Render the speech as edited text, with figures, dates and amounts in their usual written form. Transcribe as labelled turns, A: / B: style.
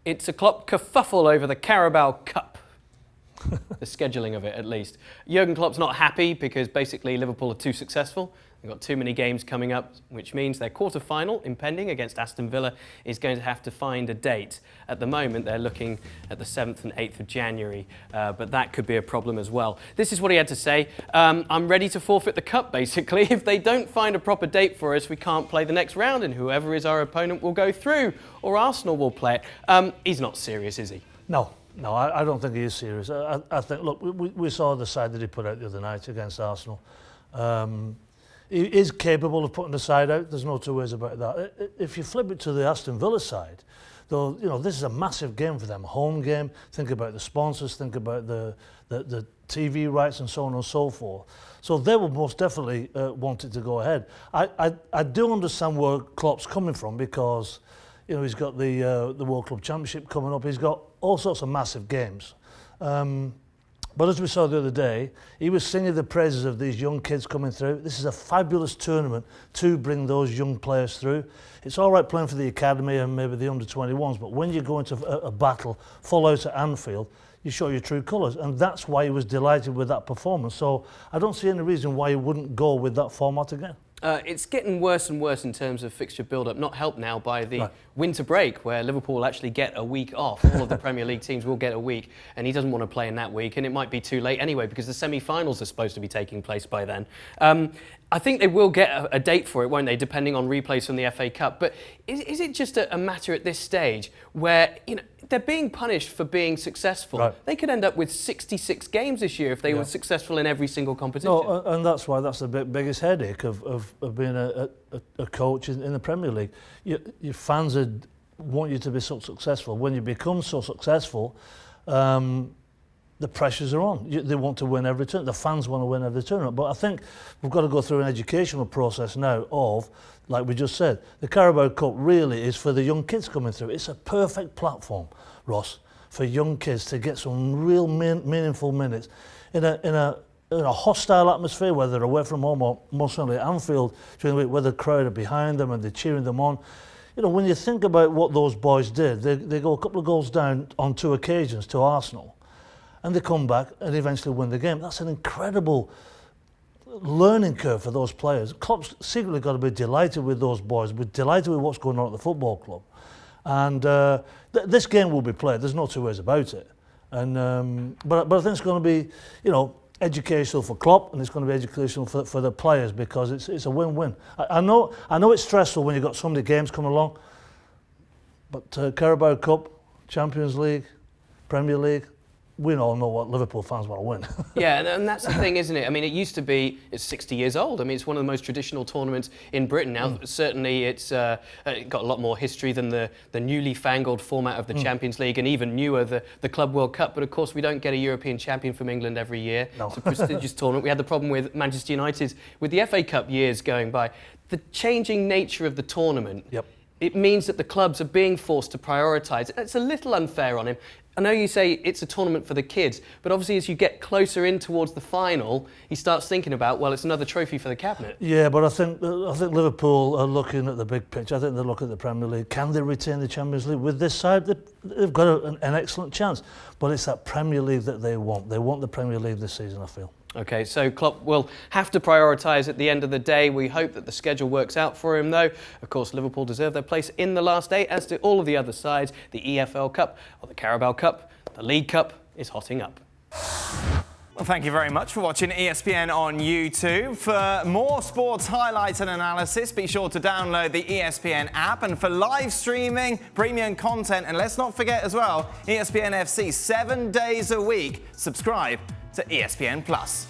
A: It's a Klopp kerfuffle over the Carabao Cup. The scheduling of it, at least. Jurgen Klopp's not happy because basically Liverpool are too successful. They've got too many games coming up, which means their quarter-final, impending against Aston Villa, is going to have to find a date. At the moment, they're looking at the 7th and 8th of January, but that could be a problem as well. This is what he had to say. I'm ready to forfeit the cup, basically. If they don't find a proper date for us, we can't play the next round, and whoever is our opponent will go through, or Arsenal will play it. He's not serious, is he?
B: No, I don't think he is serious. I think, look, we saw the side that he put out the other night against Arsenal. He is capable of putting the side out. There's no two ways about that. If you flip it to the Aston Villa side, though, you know, this is a massive game for them, home game. Think about the sponsors, think about the TV rights and so on and so forth. So they will most definitely want it to go ahead. I do understand where Klopp's coming from because, you know, he's got the World Club Championship coming up. He's got all sorts of massive games. But as we saw the other day, he was singing the praises of these young kids coming through. This is a fabulous tournament to bring those young players through. It's all right playing for the academy and maybe the under-21s, but when you go into a battle full out at Anfield, you show your true colours, and that's why he was delighted with that performance. So I don't see any reason why he wouldn't go with that format again.
A: It's getting worse and worse in terms of fixture build-up, not helped now by the winter break, where Liverpool will actually get a week off. All of the Premier League teams will get a week, and he doesn't want to play in that week, and it might be too late anyway, because the semi-finals are supposed to be taking place by then. I think they will get a date for it, won't they, depending on replays from the FA Cup. But is it just a matter at this stage where, you know, they're being punished for being successful?
B: Right.
A: They could end up with 66 games this year if they were successful in every single competition.
B: No, and that's why that's the biggest headache of being a coach in the Premier League. Your fans want you to be so successful. When you become so successful, the pressures are on. They want to win every tournament. The fans want to win every tournament. But I think we've got to go through an educational process now of, like we just said, the Carabao Cup really is for the young kids coming through. It's a perfect platform, Ross, for young kids to get some real meaningful minutes in a hostile atmosphere, whether they're away from home or most certainly at Anfield during the week, where the crowd are behind them and they're cheering them on. You know, when you think about what those boys did, they go a couple of goals down on 2 occasions to Arsenal, and they come back and eventually win the game. That's an incredible learning curve for those players. Klopp's secretly got to be delighted with those boys, be delighted with what's going on at the football club. And this game will be played. There's no two ways about it. And but I think it's going to be, you know, educational for Klopp, and it's going to be educational for the players, because it's a win-win. I know it's stressful when you've got so many games coming along, but Carabao Cup, Champions League, Premier League, we all know what Liverpool fans want to win.
A: Yeah, and that's the thing, isn't it? I mean, it used to be, it's 60 years old. I mean, it's one of the most traditional tournaments in Britain now. Certainly, it's got a lot more history than the newly fangled format of the Champions League, and even newer, the Club World Cup. But of course, we don't get a European champion from England every year. No. It's a prestigious tournament. We had the problem with Manchester United with the FA Cup years going by. The changing nature of the tournament, it means that the clubs are being forced to prioritise. It's a little unfair on him. I know you say it's a tournament for the kids, but obviously as you get closer in towards the final, he starts thinking about, well, it's another trophy for the cabinet.
B: Yeah, but I think Liverpool are looking at the big picture. I think they look at the Premier League. Can they retain the Champions League? With this side, they've got an excellent chance. But it's that Premier League that they want. They want the Premier League this season, I feel.
A: OK, so Klopp will have to prioritise at the end of the day. We hope that the schedule works out for him, though. Of course, Liverpool deserve their place in the last 8, as do all of the other sides. The EFL Cup, or the Carabao Cup, the League Cup is hotting up.
C: Well, thank you very much for watching ESPN on YouTube. For more sports highlights and analysis, be sure to download the ESPN app. And for live streaming, premium content, and let's not forget as well, ESPN FC 7 days a week. Subscribe to ESPN+.